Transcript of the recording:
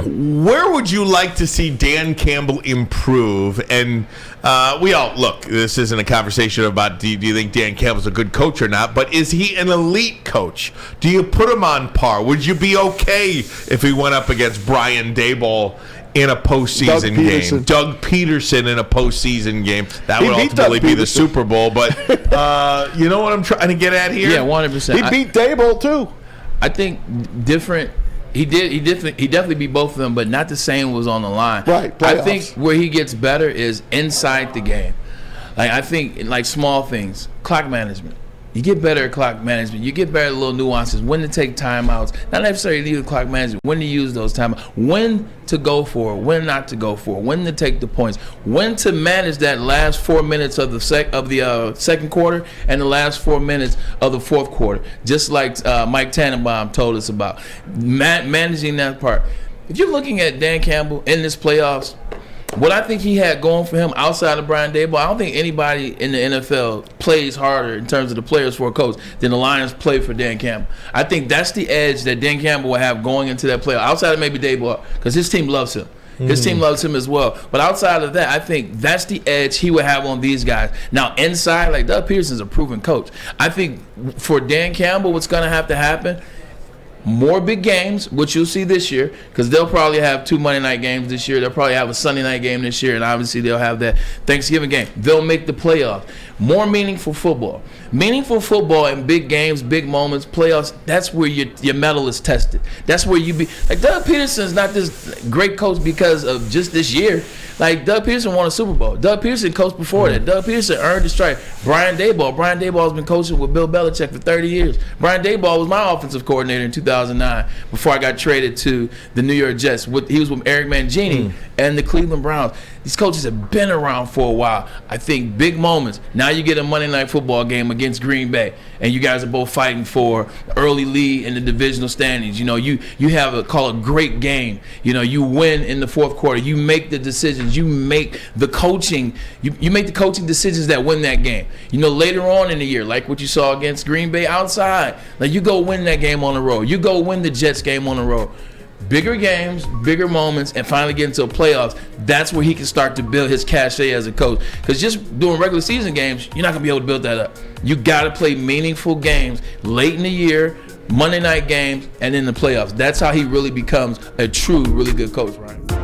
Where would you like to see Dan Campbell improve? And we all look. This isn't a conversation about do you think Dan Campbell's a good coach or not, but is he an elite coach? Do you put him on par? Would you be okay if he went up against Brian Daboll in a postseason game? Doug Peterson in a postseason game. That would ultimately be the Super Bowl. But you know what I'm trying to get at here? Yeah, 100%. He beat Daboll too. I think different. He definitely beat both of them, but not the same was on the line. Right. Playoffs. I think where he gets better is inside the game. Like I think like small things, clock management. You get better at clock management. You get better at little nuances. When to take timeouts. Not necessarily use clock management. When to use those timeouts. When to go for it. When not to go for it. When to take the points. When to manage that last 4 minutes of the second quarter and the last 4 minutes of the fourth quarter. Just like Mike Tannenbaum told us about. Managing that part. If you're looking at Dan Campbell in this playoffs, what I think he had going for him outside of Brian Daboll, I don't think anybody in the NFL plays harder in terms of the players for a coach than the Lions play for Dan Campbell. I think that's the edge that Dan Campbell will have going into that playoff, outside of maybe Daboll, because his team loves him. His team loves him as well. But outside of that, I think that's the edge he would have on these guys. Now, inside, like Doug Peterson's a proven coach. I think for Dan Campbell, what's going to have to happen, more big games, which you'll see this year, because they'll probably have 2 Monday night games this year. They'll probably have a Sunday night game this year, and obviously they'll have that Thanksgiving game. They'll make the playoffs. More meaningful football. Meaningful football in big games, big moments, playoffs, that's where your mettle is tested. That's where you be. Like, Doug Peterson's not this great coach because of just this year. Like, Doug Peterson won a Super Bowl. Doug Peterson coached before that. Doug Peterson earned his strike. Brian Daboll has been coaching with Bill Belichick for 30 years. Brian Daboll was my offensive coordinator in 2009 before I got traded to the New York Jets. He was with Eric Mangini and the Cleveland Browns. These coaches have been around for a while. I think big moments. Now you get a Monday night football game against Green Bay, and you guys are both fighting for early lead in the divisional standings. You know, you have a great game. You know, you win in the fourth quarter. You make the decisions. You make the coaching. You make the coaching decisions that win that game. You know, later on in the year, like what you saw against Green Bay outside, like you go win that game on the road. You go win the Jets game on the road. Bigger games, bigger moments, and finally get into a playoffs. That's where he can start to build his cachet as a coach. Because just doing regular season games, you're not going to be able to build that up. You got to play meaningful games late in the year, Monday night games, and in the playoffs. That's how he really becomes a true, really good coach, Ryan.